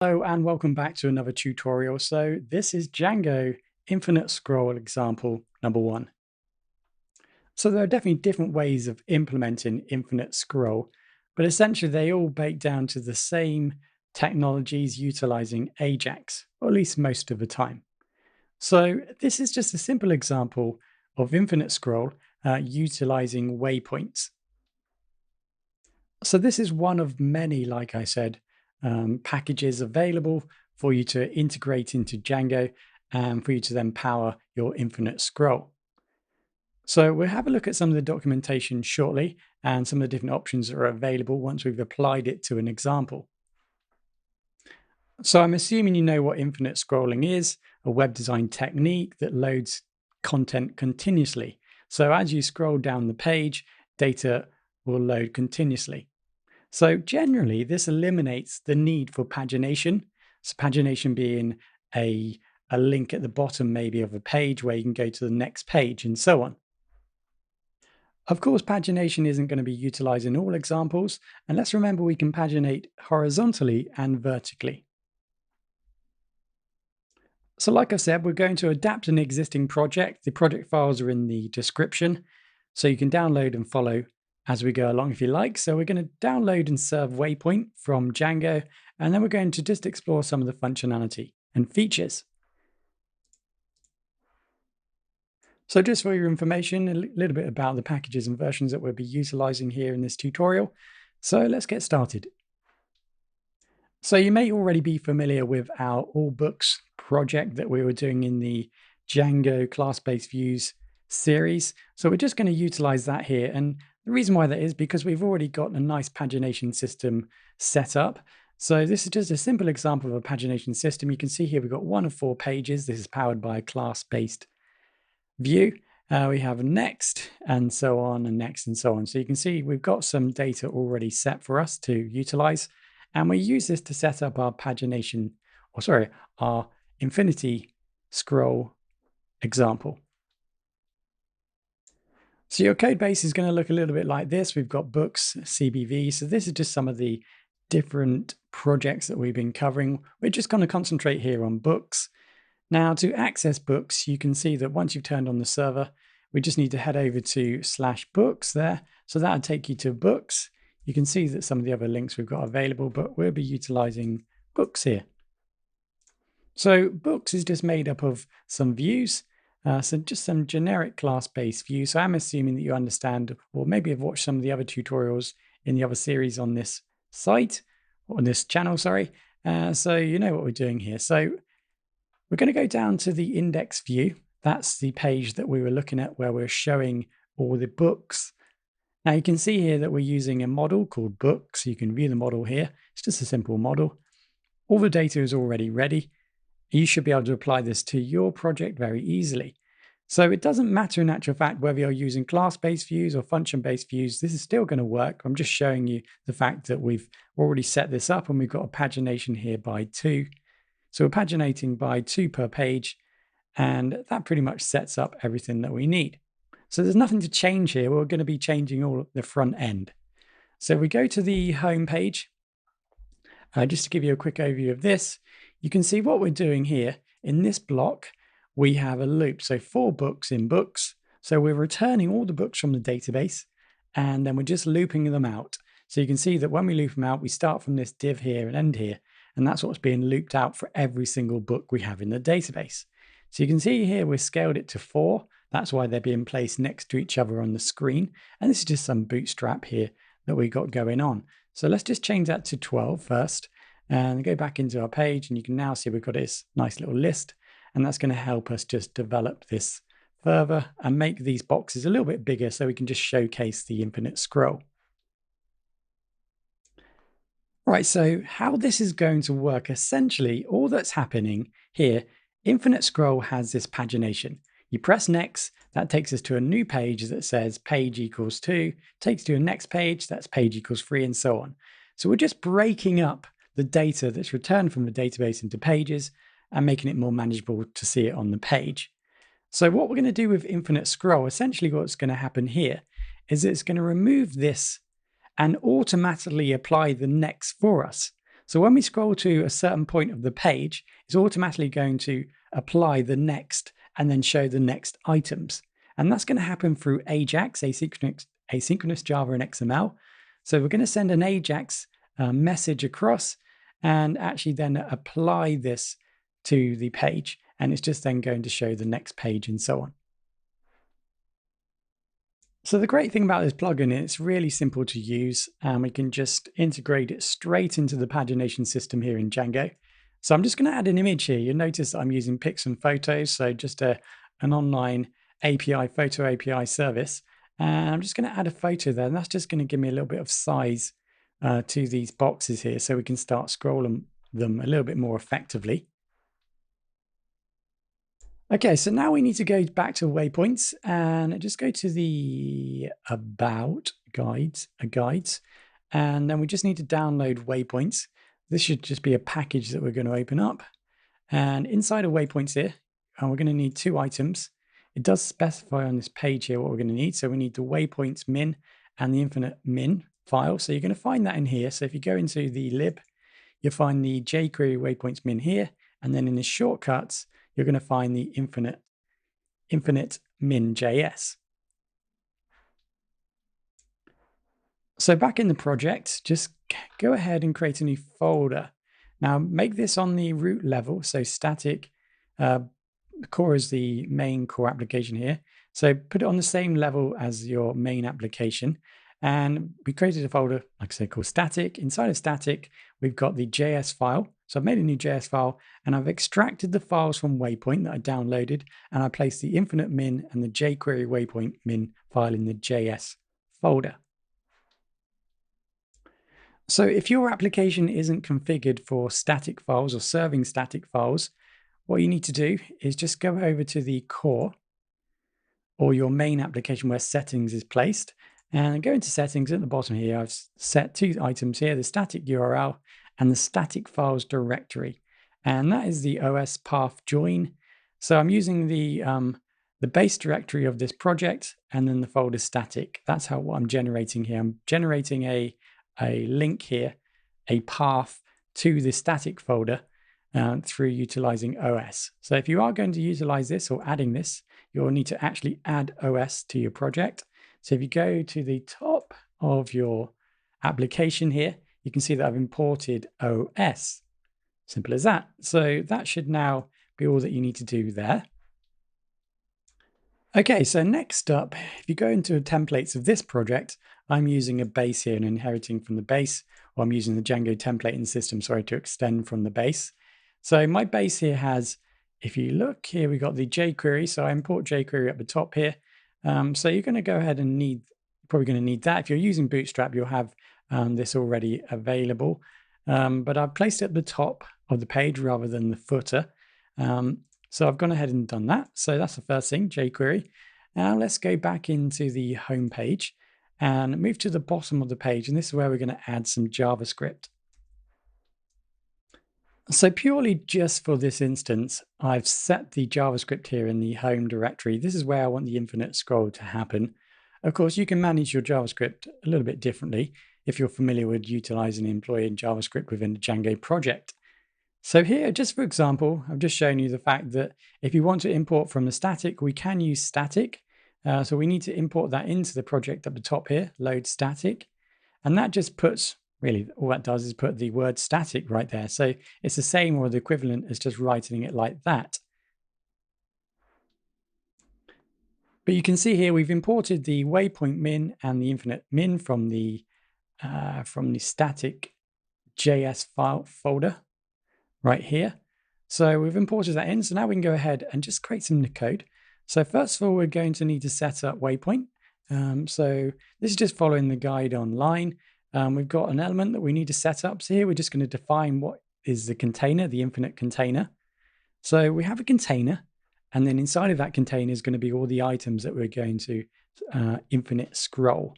Hello and welcome back to another tutorial. So this is Django infinite scroll example number 1. So there are definitely different ways of implementing infinite scroll, but essentially they all bake down to the same technologies utilizing Ajax, or at least most of the time. So this is just a simple example of infinite scroll utilizing waypoints. So this is one of many, like I said, packages available for you to integrate into Django and for you to then power your infinite scroll. So we'll have a look at some of the documentation shortly and some of the different options that are available once we've applied it to an example. So I'm assuming you know what infinite scrolling is, a web design technique that loads content continuously. So as you scroll down the page, data will load continuously. So generally, this eliminates the need for pagination. So pagination being a link at the bottom maybe of a page where you can go to the next page and so on. Of course, pagination isn't going to be utilized in all examples, and let's remember we can paginate horizontally and vertically. So like I said, we're going to adapt an existing project. The project files are in the description, so you can download and follow as we go along if you like. So we're going to download and serve Waypoint from Django, and then we're going to just explore some of the functionality and features. So just for your information, a little bit about the packages and versions that we'll be utilizing here in this tutorial. So let's get started. So you may already be familiar with our All Books project that we were doing in the Django class-based views series. So we're just going to utilize that here. And the reason why that is because we've already got a nice pagination system set up. So this is just a simple example of a pagination system. You can see here we've got 1 of 4 pages. This is powered by a class-based view. We have next and so on and next and so on. So you can see we've got some data already set for us to utilize. And we use this to set up our pagination, or sorry, our infinity scroll example. So your code base is going to look a little bit like this. We've got books, CBV. So this is just some of the different projects that we've been covering. We're just going to concentrate here on books. Now to access books, you can see that once you've turned on the server, we just need to head over to /books there. So that'll take you to books. You can see that some of the other links we've got available, but we'll be utilizing books here. So books is just made up of some views, so just some generic class-based views. So I'm assuming that you understand, or maybe have watched some of the other tutorials in the other series on this site, or on this channel, sorry. So you know what we're doing here. So we're going to go down to the index view. That's the page that we were looking at where we're showing all the books. Now you can see here that we're using a model called books. You can view the model here. It's just a simple model. All the data is already ready. You should be able to apply this to your project very easily. So it doesn't matter in actual fact whether you're using class-based views or function-based views. This is still going to work. I'm just showing you the fact that we've already set this up and we've got a pagination here by 2. So we're paginating by 2 per page, and that pretty much sets up everything that we need. So there's nothing to change here. We're going to be changing all the front end. So we go to the home page. Just to give you a quick overview of this, you can see what we're doing here. In this block, we have a loop. So 4 books in books. So we're returning all the books from the database, and then we're just looping them out. So you can see that when we loop them out, we start from this div here and end here. And that's what's being looped out for every single book we have in the database. So you can see here we've scaled it to 4. That's why they're being placed next to each other on the screen. And this is just some bootstrap here that we got going on. So let's just change that to 12 first and go back into our page. And you can now see we've got this nice little list. And that's going to help us just develop this further and make these boxes a little bit bigger so we can just showcase the infinite scroll. Right, so how this is going to work, essentially, all that's happening here, infinite scroll has this pagination. You press next, that takes us to a new page that says page equals 2, takes to a next page, that's page equals 3, and so on. So we're just breaking up the data that's returned from the database into pages and making it more manageable to see it on the page. So what we're going to do with infinite scroll, essentially what's going to happen here is it's going to remove this and automatically apply the next for us. So when we scroll to a certain point of the page, it's automatically going to apply the next and then show the next items. And that's going to happen through AJAX, asynchronous Java and XML. So we're going to send an AJAX message across and actually then apply this to the page. And it's just then going to show the next page and so on. So the great thing about this plugin is it's really simple to use, and we can just integrate it straight into the pagination system here in Django. So I'm just going to add an image here. You'll notice that I'm using pics and photos, so just an online API, photo API service. And I'm just going to add a photo there, and that's just going to give me a little bit of size to these boxes here so we can start scrolling them a little bit more effectively. Okay, so now we need to go back to Waypoints and just go to the About guides, and then we just need to download Waypoints. This should just be a package that we're going to open up. And inside of Waypoints here, we're going to need 2 items. It does specify on this page here what we're going to need. So we need the Waypoints min and the infinite min file. So you're going to find that in here. So if you go into the lib, you'll find the jQuery Waypoints min here. And then in the shortcuts, you're going to find the infinite min.js. So back in the project, just go ahead and create a new folder. Now make this on the root level, so static core is the main core application here. So put it on the same level as your main application. And we created a folder, like I said, called static. Inside of static, we've got the JS file. So I've made a new JS file and I've extracted the files from Waypoint that I downloaded, and I placed the infinite min and the jQuery Waypoint min file in the JS folder. So if your application isn't configured for static files or serving static files, what you need to do is just go over to the core or your main application where settings is placed, and go into settings at the bottom here. I've set 2 items here, the static URL and the static files directory. And that is the OS path join. So I'm using the base directory of this project and then the folder static. That's what I'm generating here. I'm generating a link here, a path to the static folder through utilizing OS. So if you are going to utilize this or adding this, you'll need to actually add OS to your project. So if you go to the top of your application here, you can see that I've imported OS. Simple as that. So that should now be all that you need to do there. Okay, so next up, if you go into templates of this project, I'm using a base here and inheriting from the base, or I'm using the Django template in the system, sorry, to extend from the base. So my base here has, if you look here, we got the jQuery. So I import jQuery at the top here. So you're going to go ahead and probably going to need that. If you're using Bootstrap, you'll have this already available. But I've placed it at the top of the page rather than the footer. So I've gone ahead and done that. So that's the first thing, jQuery. Now let's go back into the home page and move to the bottom of the page. And this is where we're going to add some JavaScript. So purely just for this instance, I've set the JavaScript here in the home directory. This is where I want the infinite scroll to happen. Of course, you can manage your JavaScript a little bit differently if you're familiar with utilizing and employing JavaScript within the Django project. So here, just for example, I've just shown you the fact that if you want to import from the static, we can use static. So we need to import that into the project at the top here, load static. And that just puts, really, all that does is put the word static right there. So it's the same or the equivalent as just writing it like that. But you can see here we've imported the waypoint min and the infinite min from the static JS file folder right here. So we've imported that in. So now we can go ahead and just create some code. So first of all, we're going to need to set up waypoint. So this is just following the guide online. We've got an element that we need to set up. So here we're just going to define what is the container, the infinite container. So we have a container, and then inside of that container is going to be all the items that we're going to infinite scroll.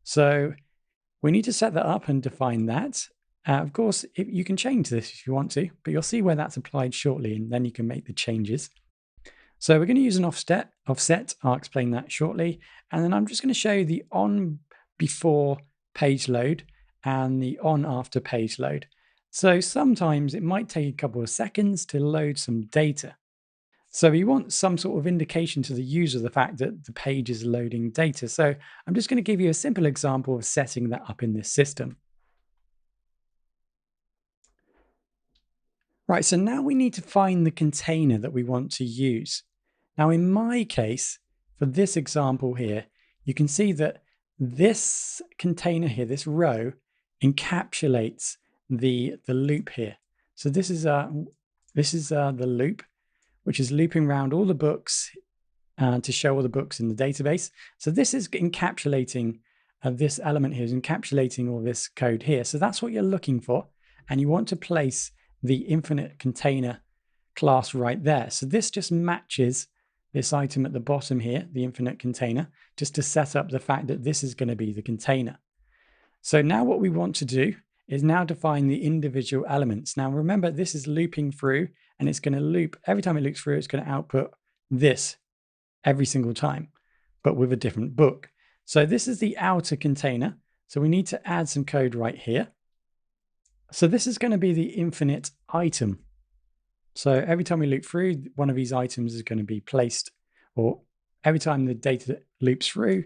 So we need to set that up and define that. Of course, you can change this if you want to, but you'll see where that's applied shortly, and then you can make the changes. So we're going to use an offset. I'll explain that shortly. And then I'm just going to show you the on before page load and the on after page load. So sometimes it might take a couple of seconds to load some data. So we want some sort of indication to the user of the fact that the page is loading data. So I'm just going to give you a simple example of setting that up in this system. Right, so now we need to find the container that we want to use. Now in my case, for this example here, you can see that this container here, this row, encapsulates the loop here. So this is the loop, which is looping around all the books to show all the books in the database. So this is encapsulating this element here is encapsulating all this code here. So that's what you're looking for. And you want to place the infinite container class right there. So this just matches this item at the bottom here, the infinite container, just to set up the fact that this is going to be the container. So now what we want to do is now define the individual elements. Now remember, this is looping through, and it's going to loop. Every time it loops through, it's going to output this every single time, but with a different book. So this is the outer container. So we need to add some code right here. So this is going to be the infinite item. So every time we loop through, one of these items is going to be placed, or every time the data loops through,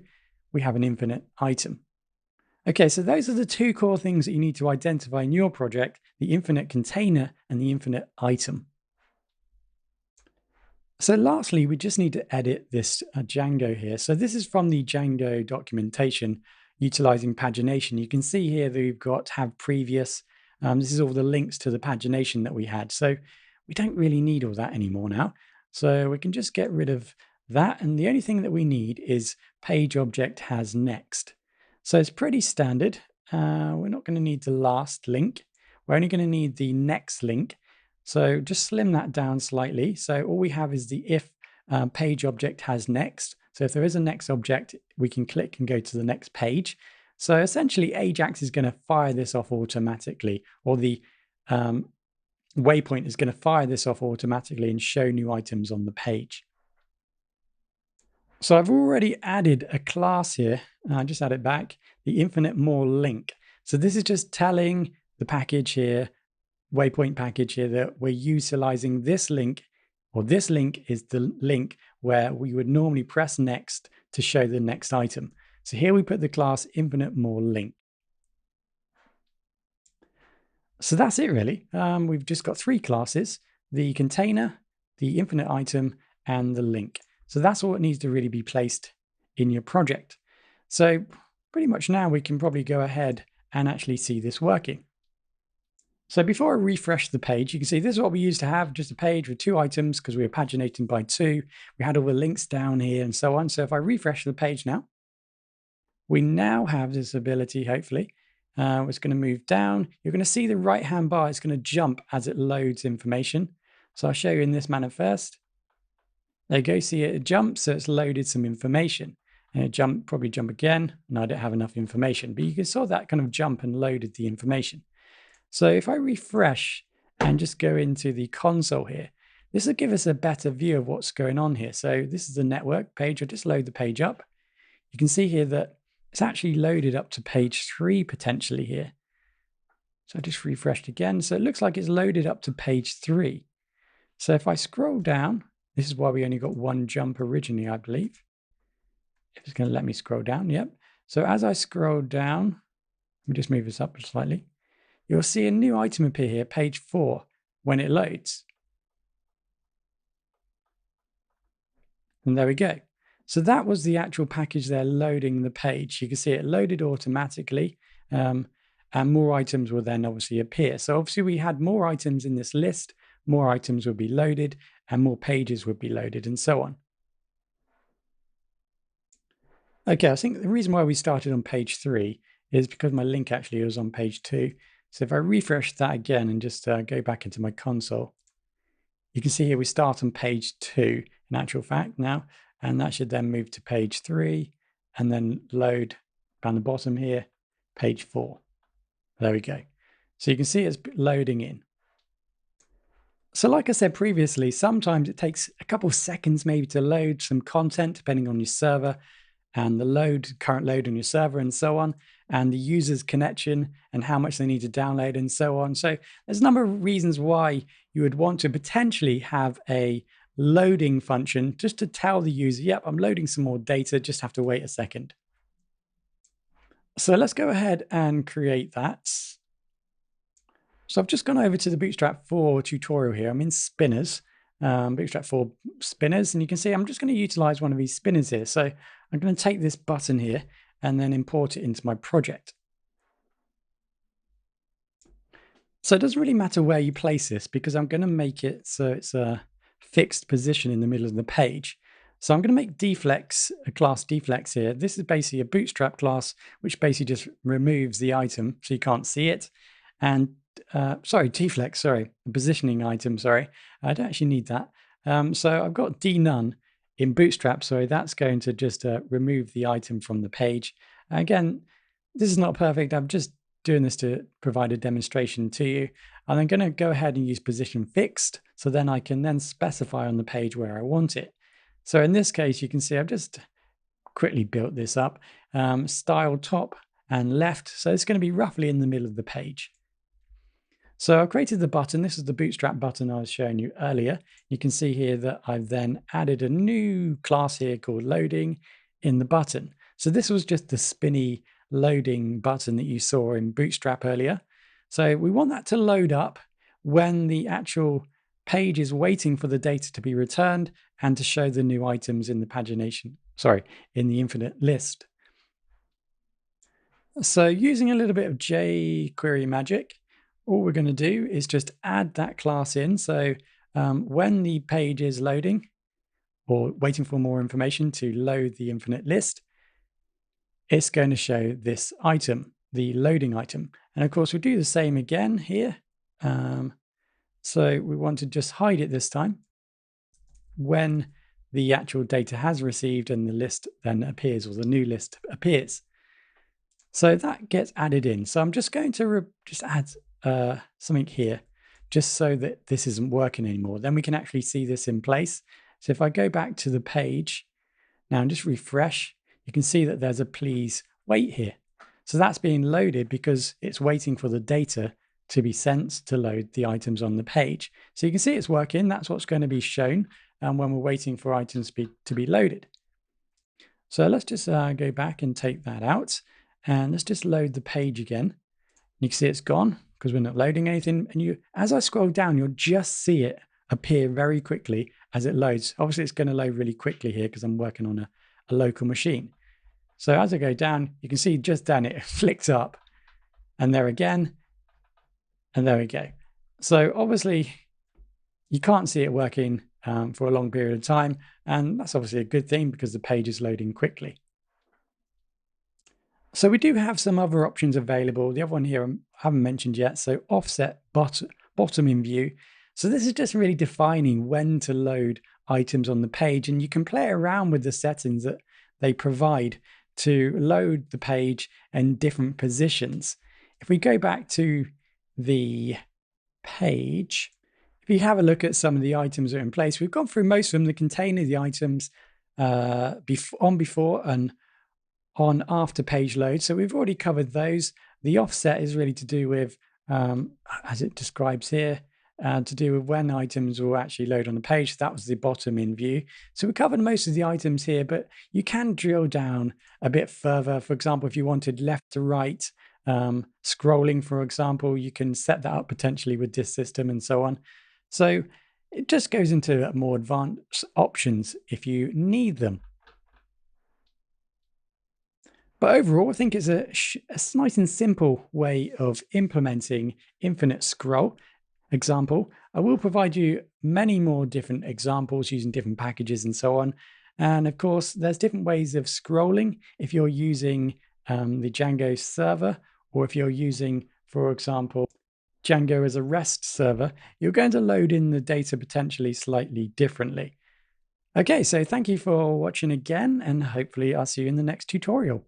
we have an infinite item. Okay, so those are the two core things that you need to identify in your project, the infinite container and the infinite item. So lastly, we just need to edit this Django here. So this is from the Django documentation utilizing pagination. You can see here that we've got have previous. This is all the links to the pagination that we had. So we don't really need all that anymore now. So we can just get rid of that. And the only thing that we need is page object has next. So it's pretty standard. We're not going to need the last link. We're only going to need the next link. So just slim that down slightly. So all we have is the if page object has next. So if there is a next object, we can click and go to the next page. So essentially Ajax is going to fire this off automatically, or the waypoint is going to fire this off automatically and show new items on the page. So I've already added a class here. Just add it back, the infinite more link. So this is just telling the package here, Waypoint package here, that we're utilizing this link, or this link is the link where we would normally press next to show the next item. So here we put the class infinite more link. So that's it really. We've just got three classes, the container, the infinite item, and the link. So that's all that needs to really be placed in your project. So pretty much now we can probably go ahead and actually see this working. So before I refresh the page, you can see this is what we used to have, just a page with two items because we were paginating by two. We had all the links down here and so on. So if I refresh the page now, we now have this ability, hopefully. It's going to move down. You're going to see the right-hand bar is going to jump as it loads information. So I'll show you in this manner first. There you go, see it jumps, so it's loaded some information. And it probably jump again, and I don't have enough information. But you can saw that kind of jump and loaded the information. So if I refresh and just go into the console here, this will give us a better view of what's going on here. So this is the network page. I'll just load the page up. You can see here that it's actually loaded up to page 3 potentially here. So I just refreshed again. So it looks like it's loaded up to page 3. So if I scroll down, this is why we only got one jump originally, I believe. It's going to let me scroll down. Yep. So as I scroll down, let me just move this up slightly. You'll see a new item appear here, page 4, when it loads. And there we go. So that was the actual package there loading the page. You can see it loaded automatically, and more items will then obviously appear. So obviously we had more items in this list, more items would be loaded, and more pages would be loaded, and so on. Okay, I think the reason why we started on page 3 is because my link actually was on page 2. So if I refresh that again and just go back into my console, you can see here we start on page 2 in actual fact now, and that should then move to page 3 and then load down the bottom here, page 4. There we go. So you can see it's loading in. So like I said previously, sometimes it takes a couple of seconds maybe to load some content depending on your server and the current load on your server and so on. and the user's connection and how much they need to download and so on. So there's a number of reasons why you would want to potentially have a loading function just to tell the user, yep, I'm loading some more data, just have to wait a second. So let's go ahead and create that. So I've just gone over to the Bootstrap 4 tutorial here. I'm in spinners, Bootstrap 4 spinners, and you can see I'm just going to utilize one of these spinners here. So I'm going to take this button here and then import it into my project. So it doesn't really matter where you place this because I'm going to make it so it's a fixed position in the middle of the page. So I'm going to make deflex, a class deflex here. This is basically a Bootstrap class, which basically just removes the item so you can't see it. And deflex, sorry, a positioning item, sorry. I don't actually need that. So I've got dnone in Bootstrap, so that's going to just remove the item from the page. Again, this is not perfect. I'm just doing this to provide a demonstration to you. And I'm going to go ahead and use position fixed, so then I can then specify on the page where I want it. So in this case, you can see I've just quickly built this up. Style top and left, so it's going to be roughly in the middle of the page. So I've created the button. This is the Bootstrap button I was showing you earlier. You can see here that I've then added a new class here called loading in the button. So this was just the spinny loading button that you saw in Bootstrap earlier. So we want that to load up when the actual page is waiting for the data to be returned and to show the new items in the pagination, in the infinite list. So using a little bit of jQuery magic, all we're going to do is just add that class in. So when the page is loading or waiting for more information to load the infinite list, it's going to show this item, the loading item. And of course, we do the same again here. So we want to just hide it this time when the actual data has received and the list then appears, or the new list appears. So that gets added in. So I'm just going to just add something here just so that this isn't working anymore. Then we can actually see this in place. So if I go back to the page now and just refresh, you can see that there's a please wait here. So that's being loaded because it's waiting for the data to be sent to load the items on the page. So you can see it's working. That's what's going to be shown when we're waiting for items to be loaded. So let's just go back and take that out. And let's just load the page again. You can see it's gone because we're not loading anything. And as I scroll down, you'll just see it appear very quickly as it loads. Obviously, it's going to load really quickly here because I'm working on a local machine. So as I go down, you can see just down it flicked up. And there again. And there we go. So obviously, you can't see it working for a long period of time. And that's obviously a good thing because the page is loading quickly. So we do have some other options available. The other one here I haven't mentioned yet. So offset bottom in view. So this is just really defining when to load items on the page. And you can play around with the settings that they provide to load the page in different positions. If we go back to the page, if you have a look at some of the items that are in place, we've gone through most of them, the container, the items before and on after page load. So we've already covered those. The offset is really to do with, as it describes here, to do with when items will actually load on the page. That was the bottom in view. So we covered most of the items here, but you can drill down a bit further. For example, if you wanted left to right scrolling, for example, you can set that up potentially with this system and so on. So it just goes into more advanced options if you need them. But overall, I think it's a nice and simple way of implementing infinite scroll. Example, I will provide you many more different examples using different packages and so on. And of course, there's different ways of scrolling if you're using the Django server, or if you're using, for example, Django as a REST server, you're going to load in the data potentially slightly differently. Okay, so thank you for watching again, and hopefully I'll see you in the next tutorial.